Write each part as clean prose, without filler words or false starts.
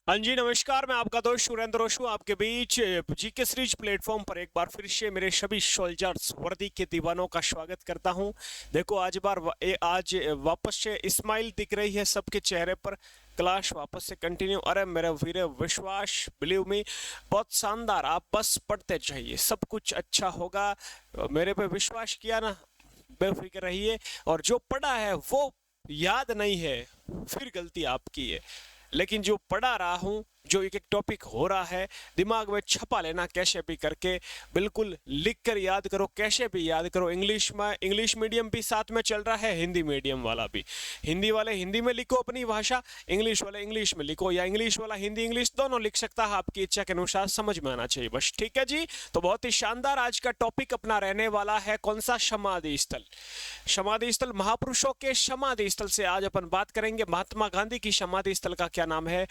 हाँ जी, नमस्कार। मैं आपका दोस्त सुरेंद्र रोशू आपके बीच जीके सीरीज प्लेटफॉर्म पर एक बार फिर से मेरे सभी सोल्जर्स वर्दी के दीवानों का स्वागत करता हूं। देखो आज वापस से स्माइल दिख रही है सबके चेहरे पर। क्लास वापस से कंटिन्यू। अरे मेरे वीरे, विश्वास, बिलीव मी, बहुत शानदार। आप बस पढ़ते चाहिए, सब कुछ अच्छा होगा। मेरे पे विश्वास किया ना, बेफिक्र रहिए। और जो पढ़ा है वो याद नहीं है, फिर गलती आपकी है। लेकिन जो पढ़ा रहा हूं, जो एक एक टॉपिक हो रहा है, दिमाग में छपा लेना कैसे भी करके। बिल्कुल लिख कर याद करो, कैसे भी याद करो। इंग्लिश में, इंग्लिश मीडियम भी साथ में चल रहा है, हिंदी मीडियम वाला भी। हिंदी वाले हिंदी में लिखो अपनी भाषा, इंग्लिश वाले इंग्लिश में लिखो, या इंग्लिश वाला हिंदी इंग्लिश दोनों लिख सकता है। आपकी इच्छा के अनुसार समझ में आना चाहिए बस। ठीक है जी। तो बहुत ही शानदार आज का टॉपिक अपना रहने वाला है। कौन सा? समाधि स्थल। समाधि स्थल, महापुरुषों के समाधि स्थल से आज अपन बात करेंगे। महात्मा गांधी की समाधि स्थल का क्या नाम है?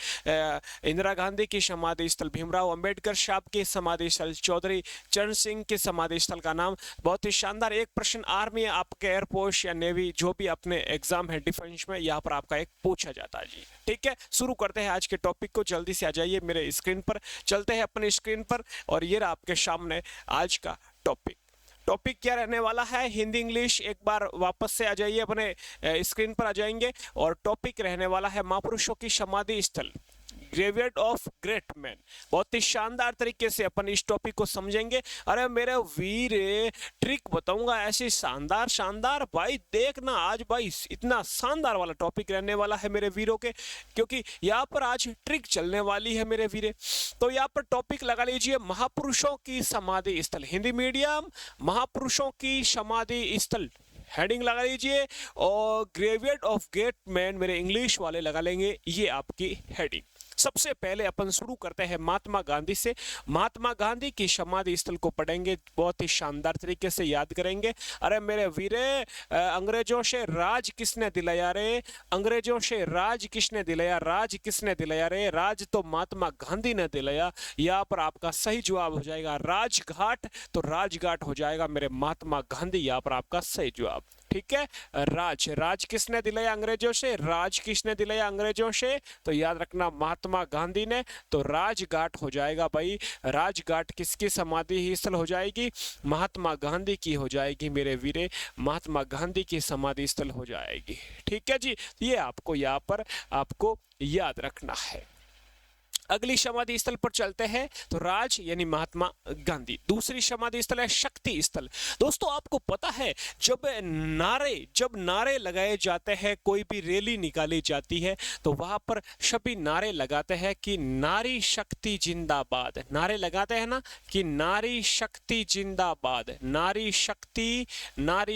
इंदिरा गांधी की समाधि स्थल, भीमराव अंबेडकर साहब के समाधि स्थल, चौधरी चरण सिंह के समाधि स्थल का नाम। बहुत ही शानदार। एक प्रश्न आर्मी, आपके एयरफोर्स या नेवी, जो भी अपने एग्जाम है डिफेंस में, यहाँ पर आपका एक पूछा जाता है जी। ठीक है, शुरू करते हैं आज के टॉपिक को। जल्दी से आ जाइए मेरे स्क्रीन पर, चलते हैं अपने स्क्रीन पर। और ये रहा आपके सामने आज का टॉपिक। टॉपिक क्या रहने वाला है? हिंदी इंग्लिश। एक बार वापस से आ जाइए, अपने स्क्रीन पर आ जाएंगे। और टॉपिक रहने वाला है महापुरुषों की समाधि स्थल, ग्रेवियर्ड ऑफ ग्रेट मैन। बहुत ही शानदार तरीके से अपन इस टॉपिक को समझेंगे। अरे मेरे वीर, ट्रिक बताऊंगा ऐसी शानदार शानदार। भाई देखना आज, भाई इतना शानदार वाला टॉपिक रहने वाला है मेरे वीरों के, क्योंकि यहाँ पर आज ट्रिक चलने वाली है मेरे वीरे। तो यहाँ पर टॉपिक लगा लीजिए, महापुरुषों की समाधि स्थल, हिंदी मीडियम, महापुरुषों की समाधि स्थल, हेडिंग लगा लीजिए। और ग्रेवियर्ड ऑफ ग्रेट मैन मेरे इंग्लिश वाले लगा लेंगे, ये आपकी हेडिंग। सबसे पहले अपन शुरू करते हैं महात्मा गांधी से। महात्मा गांधी की समाधि स्थल को पढ़ेंगे, बहुत ही शानदार तरीके से याद करेंगे। अरे मेरे वीरे, अंग्रेजों से राज किसने दिलाया रे? अंग्रेजों से राज किसने दिलाया? राज किसने दिलाया रे? राज तो महात्मा गांधी ने दिलाया। यहाँ पर आपका सही जवाब हो जाएगा राजघाट। तो राजघाट हो जाएगा मेरे महात्मा गांधी, यहाँ पर आपका सही जवाब। ठीक है, राज, राज किसने दिलाया अंग्रेजों से? राज किसने दिलाया अंग्रेजों से? तो याद रखना महात्मा गांधी ने। तो राजघाट हो जाएगा भाई। राजघाट किसकी समाधि स्थल हो जाएगी? महात्मा गांधी की हो जाएगी मेरे वीरे, महात्मा गांधी की समाधि स्थल हो जाएगी। ठीक है जी, ये आपको यहाँ पर आपको याद रखना है। अगली समाधि स्थल पर चलते हैं। तो राज यानी महात्मा गांधी। दूसरी समाधि स्थल है शक्ति स्थल। दोस्तों आपको पता है, जब नारे लगाए जाते हैं, कोई भी रैली निकाली जाती है, तो वहां पर सभी नारे लगाते हैं कि नारी शक्ति जिंदाबाद। नारे लगाते हैं ना कि नारी शक्ति जिंदाबाद, नारी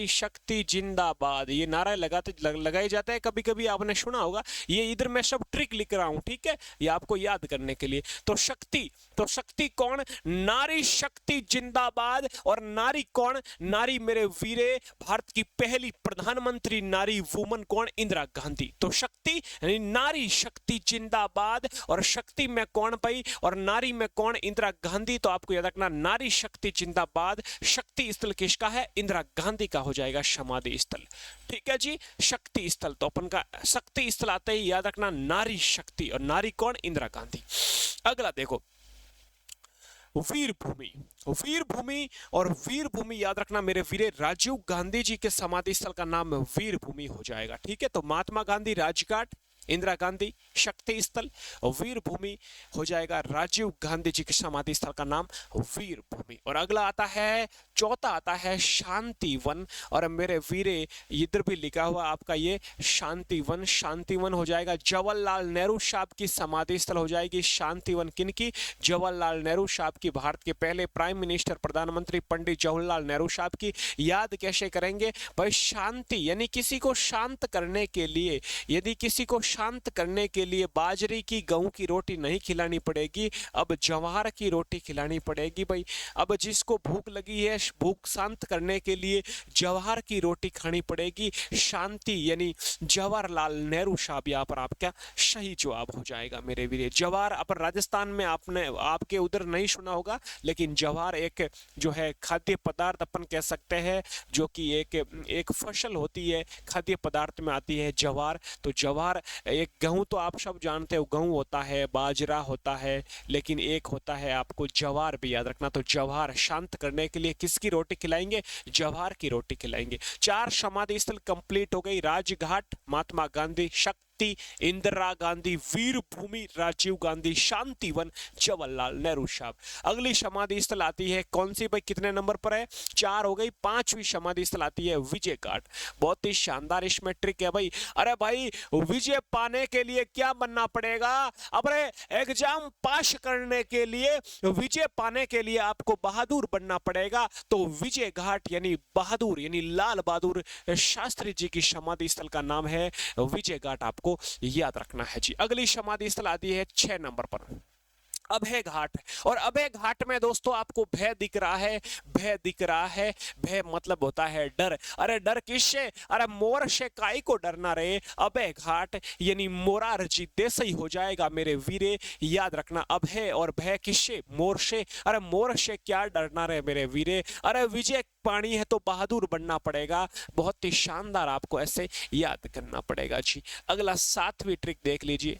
शक्ति जिंदाबाद। ये नारा लगाए जाते हैं। कभी कभी आपने सुना होगा। ये इधर मैं सब ट्रिक लिख रहा हूं, ठीक है, ये आपको याद करने के लिए। तो शक्ति कौन? नारी शक्ति जिंदाबाद। और नारी कौन? नारी मेरे वीरे, भारत की पहली प्रधानमंत्री नारी वुमन कौन? इंदिरा गांधी। तो शक्ति यानी नारी शक्ति जिंदाबाद। और शक्ति में कौन भाई? और नारी में कौन? इंदिरा गांधी। तो आपको याद रखना नारी शक्ति जिंदाबाद। शक्ति स्थल किसका है? इंदिरा गांधी का हो जाएगा समाधि स्थल। ठीक है जी, शक्ति स्थल। तो अपन का शक्ति स्थल आते ही याद रखना नारी शक्ति। और नारी कौन? इंदिरा गांधी। अगला देखो, वीर भूमि। वीर भूमि, और वीर भूमि याद रखना मेरे वीरे, राजीव गांधी जी के समाधि स्थल का नाम वीर भूमि हो जाएगा। ठीक है, तो महात्मा गांधी राजघाट, इंदिरा गांधी शक्ति स्थल, वीर भूमि हो जाएगा राजीव गांधी जी के समाधि स्थल का नाम वीर भूमि। और अगला आता है, चौथा आता है शांतिवन। और मेरे वीरे, इधर भी लिखा हुआ आपका ये शांतिवन। शांतिवन हो जाएगा जवाहरलाल नेहरू साहब की समाधि स्थल हो जाएगी। शांतिवन किनकी? जवाहरलाल नेहरू साहब की, भारत के पहले प्राइम मिनिस्टर, प्रधानमंत्री पंडित जवाहरलाल नेहरू साहब की। याद कैसे करेंगे भाई? शांति यानी किसी को शांत करने के लिए, यदि किसी को शांत करने के लिए बाजरे की, गेहूं की रोटी नहीं खिलानी पड़ेगी, अब जवार की रोटी खिलानी पड़ेगी भाई। अब जिसको भूख लगी है, भूख शांत करने के लिए जवार की रोटी खानी पड़ेगी। शांति यानी जवाहरलाल नेहरू साहब, यहाँ पर आपका सही जवाब हो जाएगा मेरे वीरे। जवार अपन राजस्थान में आपने, आपके उधर नहीं सुना होगा, लेकिन जवार एक जो है खाद्य पदार्थ अपन कह सकते हैं, जो कि एक फसल होती है, खाद्य पदार्थ में आती है जवार। तो जवार एक गेहूं तो आप सब जानते हो, गेहूं होता है, बाजरा होता है, लेकिन एक होता है आपको जवार भी याद रखना। तो जवार शांत करने के लिए किसकी रोटी खिलाएंगे? जवार की रोटी खिलाएंगे। 4 समाधि स्थल कंप्लीट हो गई। राजघाट महात्मा गांधी, शक्ति इंदिरा गांधी, वीर भूमि राजीव गांधी, शांतिवन जवाहरलाल नेहरू साहब। अगली समाधि स्थल आती है कौन सी भाई, कितने नंबर पर है? 4 हो गई। 5वीं समाधि स्थल आती है विजय घाट। बहुत ही शानदार इसमें ट्रिक है भाई। अरे भाई विजय पाने के लिए क्या बनना पड़ेगा? अरे एग्जाम पास करने के लिए, विजय पाने के लिए आपको बहादुर बनना पड़ेगा। तो विजय घाट यानी बहादुर, यानी लाल बहादुर शास्त्री जी की समाधि स्थल का नाम है विजय घाट, आपको याद रखना है जी। अगली समाधि स्थल आती है 6 नंबर पर, अभय घाट। और अभय घाट में दोस्तों आपको भय दिख रहा है, भय दिख रहा है। भय मतलब होता है डर। अरे डर किससे? अरे मोर से काई को डरना रे। अभय घाट यानी मोरारजी देसाई हो जाएगा मेरे वीरे, याद रखना। अभय और भय किससे? मोर से। अरे मोर से क्या डरना रे मेरे वीरे। अरे विजय पानी है तो बहादुर बनना पड़ेगा। बहुत ही शानदार, आपको ऐसे याद करना पड़ेगा जी। अगला 7वीं ट्रिक देख लीजिए,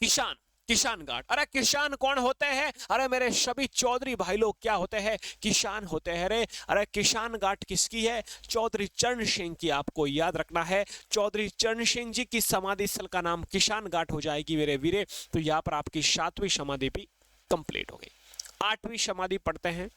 किसान, किसान घाट। अरे किसान कौन होते हैं? अरे मेरे सभी चौधरी भाई लोग क्या होते हैं? किसान होते हैं रे। अरे किसान घाट किसकी है? चौधरी चरण सिंह की, आपको याद रखना है। चौधरी चरण सिंह जी की समाधि स्थल का नाम किसान घाट हो जाएगी मेरे वीरे। तो यहाँ पर आपकी 7वीं समाधि भी कंप्लीट हो गई। 8वीं समाधि पढ़ते हैं।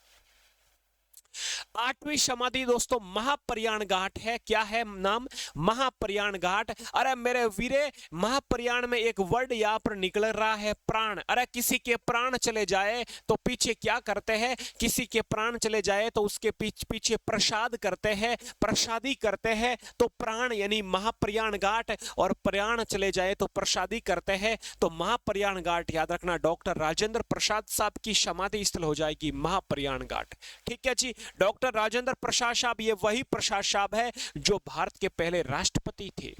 8वीं समाधि दोस्तों महाप्रयाण घाट है। क्या है नाम? महाप्रयाण घाट। अरे मेरे वीरे महाप्रयाण में एक वर्ड यहाँ पर निकल रहा है, प्राण। अरे किसी के प्राण चले जाए तो पीछे क्या करते हैं? किसी के प्राण चले जाए तो उसके पीछे प्रसाद करते हैं, प्रसादी करते हैं। तो प्राण यानी महाप्रयाण घाट, और प्रयाण चले जाए तो प्रसादी करते हैं। तो महाप्रयाण घाट याद रखना, डॉक्टर राजेंद्र प्रसाद साहब की समाधि स्थल हो जाएगी महाप्रयाण घाट। ठीक है जी। डॉक्टर राजेंद्र प्रसाद साहब, ये वही प्रसाद साहब है जो भारत के पहले राष्ट्रपति थे।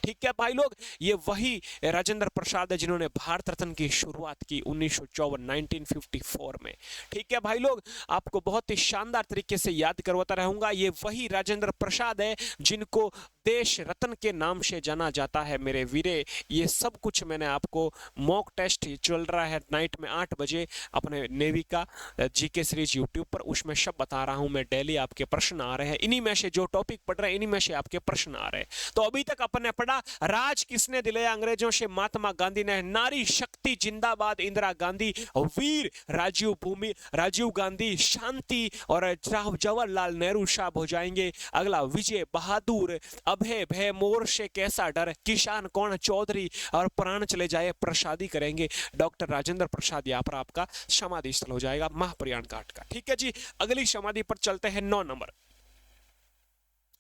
ठीक है भाई लोग, ये वही राजेंद्र प्रसाद है जिन्होंने भारत रत्न की शुरुआत की 1954 में। ठीक है भाई लोग, आपको बहुत ही शानदार तरीके से याद करवाता रहूंगा। ये वही राजेंद्र प्रसाद है जिनको देश रत्न के नाम से जाना जाता है मेरे वीरे। ये सब कुछ मैंने आपको, मॉक टेस्ट चल रहा है नाइट में 8 बजे अपने नेवी का जीके सीरीज यूट्यूब पर, उसमें सब बता रहा हूं मैं। डेली आपके प्रश्न आ रहे हैं, इन्हीं में से जो टॉपिक पढ़ रहे हैं इन्हीं में से आपके प्रश्न आ रहे हैं। तो अभी तक अपन ने पढ़ा, राज किसने दिलाया अंग्रेजों से? महात्मा गांधी ने। नारी शक्ति जिंदाबाद इंदिरा गांधी, वीर राजीव गांधी, शांति और जवाहरलाल नेहरू साहब हो जाएंगे। अगला विजय बहादुर, अभय भय, मोर से कैसा डर, किसान कौन? चौधरी, और प्राण चले जाए प्रसादी करेंगे डॉक्टर राजेंद्र प्रसाद। यहाँ पर आपका समाधि स्थल हो जाएगा महाप्रयाण घाट का। ठीक है जी। अगली समाधि पर चलते हैं 9 नंबर।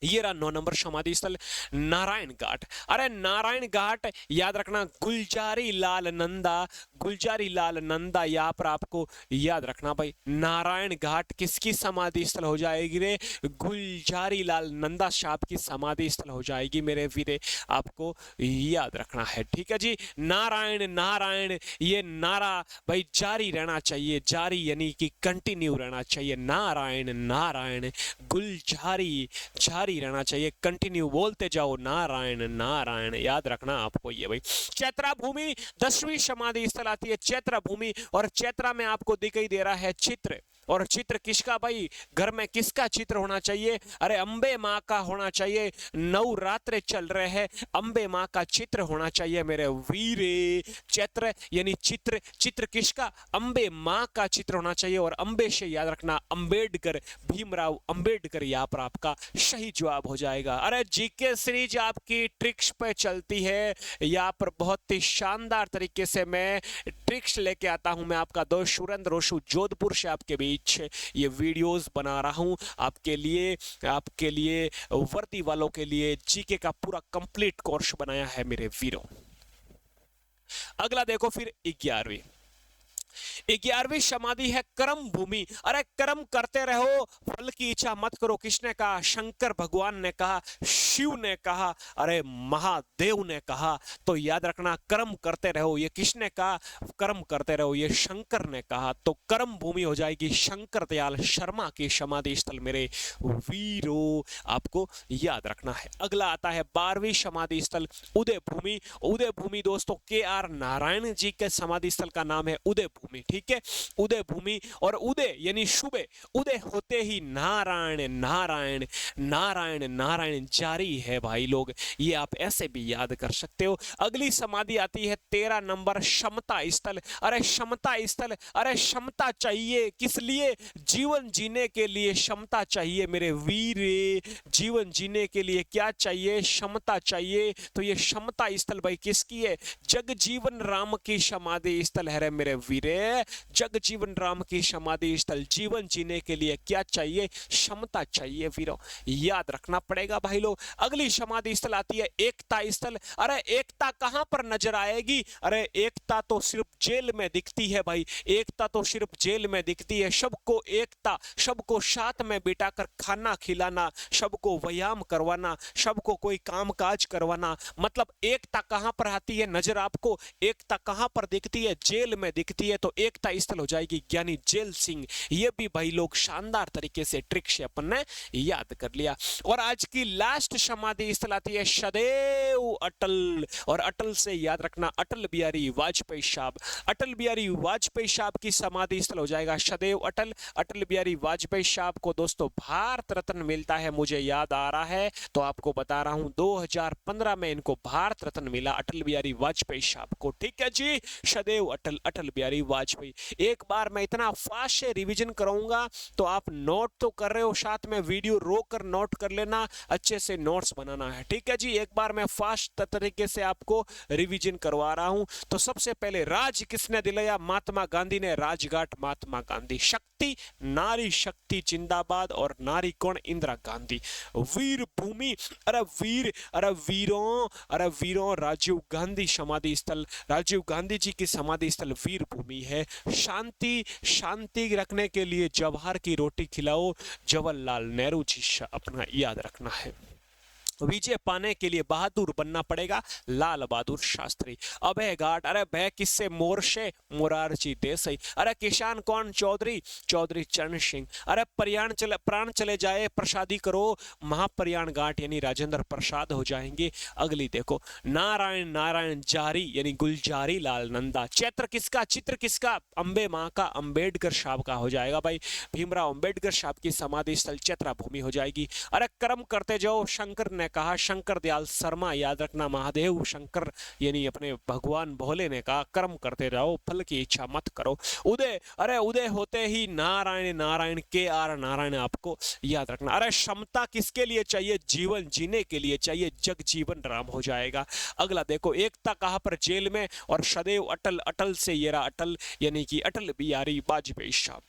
ये रहा 9 नंबर समाधि स्थल, नारायण घाट। अरे नारायण घाट याद रखना, गुलजारी लाल नंदा, गुलजारी लाल नंदा, यहाँ पर आपको याद रखना भाई। नारायण घाट किसकी समाधि स्थल हो जाएगी रे? गुलजारी लाल नंदा साहब की समाधि स्थल हो जाएगी मेरे वीरे, आपको याद रखना है। ठीक है जी। नारायण नारायण, ये नारा भाई जारी रहना चाहिए, जारी यानी कि कंटिन्यू रहना चाहिए। नारायण नारायण, गुलजारी जारी रहना चाहिए, कंटिन्यू बोलते जाओ नारायण नारायण, याद रखना आपको ये भाई। चैत्रा भूमि 10वीं समाधि स्थल आती है, चैत्रा भूमि। और चैत्रा में आपको दिखाई दे रहा है चित्र, और चित्र किसका भाई? घर में किसका चित्र होना चाहिए? अरे अंबे माँ का होना चाहिए। नवरात्रे चल रहे हैं, अंबे माँ का चित्र होना चाहिए मेरे वीरे। चैत्र यानी चित्र, चित्र किसका? अंबे माँ का चित्र होना चाहिए। और अंबे से याद रखना अंबेडकर, भीमराव अंबेडकर, यहाँ पर आपका सही जवाब हो जाएगा। अरे जीके सीरीज आपकी ट्रिक्स पे चलती है, यहाँ पर बहुत ही शानदार तरीके से मैं ट्रिक्स लेके आता हूं। मैं आपका दोस्त सुरेंद्र रोशु जोधपुर से आपके बीच ये वीडियोस बना रहा हूं आपके लिए वर्दी वालों के लिए जीके का पूरा कंप्लीट कोर्स बनाया है मेरे वीरों। अगला देखो फिर 11वीं ग्यारहवीं समाधि है कर्म भूमि। अरे कर्म करते रहो, फल की इच्छा मत करो। किसने कहा? शंकर भगवान ने कहा, शिव ने कहा, अरे महादेव ने कहा। तो याद रखना, कर्म करते रहो। ये किसने कहा? कर्म करते रहो, ये शंकर ने कहा। तो कर्म भूमि हो जाएगी शंकर दयाल शर्मा की समाधि स्थल मेरे वीरों, आपको याद रखना है। अगला आता है 12वीं समाधि स्थल उदय भूमि। उदय भूमि दोस्तों KR नारायण जी के समाधि स्थल का नाम है उदय भूमि। ठीक है, उदय भूमि। और उदय यानी सुबह, उदय होते ही नारायण नारायण नारायण नारायण जारी है भाई लोग, ये आप ऐसे भी याद कर सकते हो। अगली समाधि आती है 13 नंबर समता स्थल। अरे समता स्थल, अरे क्षमता चाहिए किस लिए? जीवन जीने के लिए क्षमता चाहिए मेरे वीरे। जीवन जीने के लिए क्या चाहिए? क्षमता चाहिए। तो ये समता स्थल भाई किसकी है? जगजीवन राम की समाधि स्थल है रे मेरे वीरे। जगजीवन राम की समाधि स्थल। जीवन जीने के लिए क्या चाहिए? क्षमता चाहिए वीरों, याद रखना पड़ेगा भाई लोग। अगली समाधि स्थल आती है एकता स्थल। अरे एकता कहां पर नजर आएगी? अरे एकता तो सिर्फ जेल में दिखती है भाई, एकता तो सिर्फ जेल में दिखती है। सबको एकता, सबको साथ में बिठाकर खाना खिलाना, सबको व्यायाम करवाना, सबको कोई काम काज करवाना, मतलब एकता कहां पर आती है नजर आपको? एकता कहां पर दिखती है? जेल में दिखती है। तो एकता स्थल हो जाएगी ज्ञानी जेल सिंह। ये भी भाई लोग शानदार तरीके से ट्रिक से अपन ने याद कर लिया। और आज की लास्ट समाधि स्थल आती है सदैव अटल। और अटल से याद रखना अटल बिहारी वाजपेयी साहब। अटल बिहारी वाजपेयी साहब की समाधि स्थल हो जाएगा सदैव अटल। अटल बिहारी वाजपेयी साहब को दोस्तों भारत रत्न मिलता है, मुझे याद आ रहा है तो आपको बता रहा हूं, 2015 में इनको भारत रत्न मिला अटल बिहारी वाजपेयी साहब को। ठीक है जी, सदैव अटल, अटल बिहारी वाजपेयी। एक बार मैं इतना फास्ट से रिवीजन कराऊंगा तो आप नोट तो कर रहे हो, साथ में वीडियो रोक कर नोट कर लेना, अच्छे से नोट्स बनाना है। ठीक है जी, एक बार मैं फास्ट तरीके से आपको रिवीजन करवा रहा हूं। तो सबसे पहले राज किसने दिलाया? महात्मा गांधी ने। राजघाट महात्मा गांधी। शक्ति, नारी शक्ति जिंदाबाद। और नारी कौन? इंदिरा गांधी। वीर भूमि, अरे वीर, अरे वीरों, अरे वीरों, राजीव गांधी समाधि स्थल। राजीव गांधी जी की समाधि स्थल वीर भूमि है। शांति, शांति रखने के लिए जवाहर की रोटी खिलाओ, जवाहरलाल नेहरू जी अपना याद रखना है। विजय पाने के लिए बहादुर बनना पड़ेगा, लाल बहादुर शास्त्री। अभय घाट, अरे भय किससे? मोर से, मोरारजी देसाई। अरे किसान कौन? चौधरी, चौधरी चरण सिंह। अरे प्राण चले जाए प्रसादी करो, महाप्रयाण घाट यानी राजेंद्र प्रसाद हो जाएंगे। अगली देखो, नारायण नारायण जारी यानी गुलजारी लाल नंदा। चैत्र किसका? चित्र किसका? अंबे मां का, अंबेडकर साहब का हो जाएगा भाई। भीमराव अंबेडकर साहब की समाधि स्थल चैत्रा भूमि हो जाएगी। अरे कर्म करते जाओ, शंकर ने कहा, शंकर दयाल शर्मा, याद रखना, महादेव शंकर यानी अपने भगवान भोले ने कहा कर्म करते रहो, फल की इच्छा मत करो। उदय, अरे उदय होते ही नारायण नारायण KR नारायण आपको याद रखना। अरे क्षमता किसके लिए चाहिए? जीवन जीने के लिए चाहिए, जगजीवन राम हो जाएगा। अगला देखो, एकता कहां पर? जेल में। और सदैव अटल, अटल से ये रहा अटल यानी कि अटल बिहारी वाजपेयी साहब।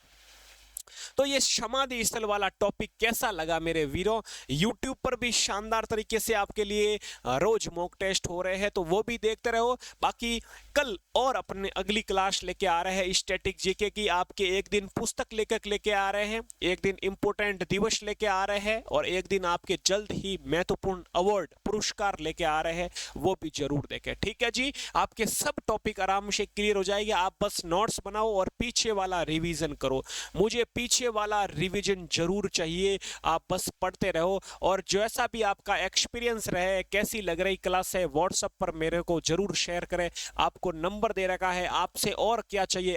तो ये समाधि स्थल वाला टॉपिक कैसा लगा मेरे वीरों? YouTube पर भी शानदार तरीके से आपके लिए रोज मॉक टेस्ट हो रहे हैं, तो वो भी देखते रहो। बाकी कल और अपने अगली क्लास लेके आ रहे हैं स्टैटिक जीके की। आपके एक दिन पुस्तक लेखक लेके आ रहे हैं, एक दिन इंपोर्टेंट दिवस लेके आ रहे हैं, और एक दिन आपके जल्द ही महत्वपूर्ण अवार्ड पुरस्कार लेके आ रहे हैं, वो भी जरूर देखें। ठीक है जी, आपके सब टॉपिक आराम से क्लियर हो जाएंगे। आप बस नोट्स बनाओ और पीछे वाला रिवीजन करो। मुझे पीछे वाला रिवीजन जरूर चाहिए, आप बस पढ़ते रहो। और जैसा भी आपका एक्सपीरियंस रहे, कैसी लग रही क्लास है, व्हाट्सएप पर मेरे को जरूर शेयर करें। आपको नंबर दे रखा है, आपसे और क्या चाहिए?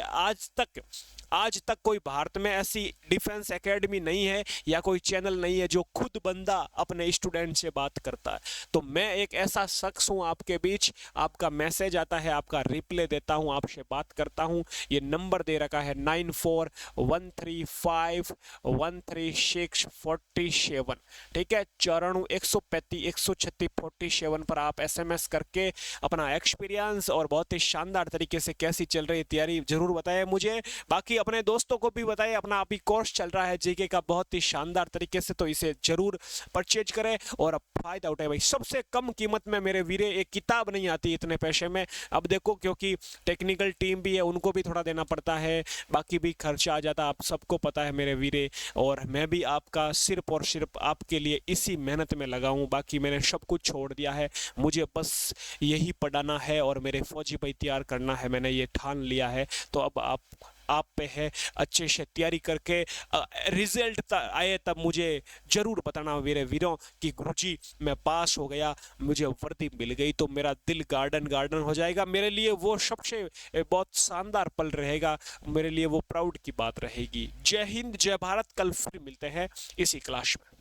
आज तक कोई भारत में ऐसी डिफेंस एकेडमी नहीं है या कोई चैनल नहीं है जो खुद बंदा अपने स्टूडेंट से बात करता है। तो मैं एक ऐसा शख्स हूं आपके बीच, आपका मैसेज आता है, आपका रिप्लाई देता हूं, आपसे बात करता हूं। ये नंबर दे रखा है 9413513647। ठीक है, 9413513647 पर आप SMS करके अपना एक्सपीरियंस और बहुत ही शानदार तरीके से कैसी चल रही तैयारी जरूर बताएं मुझे। बाकी अपने दोस्तों को भी बताएं। अपना अभी कोर्स चल रहा है जीके का बहुत ही शानदार तरीके से, तो इसे जरूर परचेज करें और फायदा उठाए भाई। सबसे कम कीमत में मेरे वीरे एक किताब नहीं आती इतने पैसे में। अब देखो क्योंकि टेक्निकल टीम भी है, उनको भी थोड़ा देना पड़ता है, बाकी भी खर्चा आ जाता, आप सबको पता है मेरे वीरे। और मैं भी आपका सिर्फ और सिर्फ आपके लिए इसी मेहनत में लगा हूँ, बाकी मैंने सब कुछ छोड़ दिया है। मुझे बस यही पढ़ाना है और मेरे फौजी भाई तैयार करना है, मैंने ये ठान लिया है। तो अब आप पे है अच्छे से तैयारी करके रिजल्ट आए तब मुझे जरूर बताना मेरे वीरों कि गुरुजी मैं पास हो गया, मुझे वर्दी मिल गई, तो मेरा दिल गार्डन गार्डन हो जाएगा। मेरे लिए वो सबसे बहुत शानदार पल रहेगा, मेरे लिए वो प्राउड की बात रहेगी। जय हिंद, जय भारत। कल फिर मिलते हैं इसी क्लास में।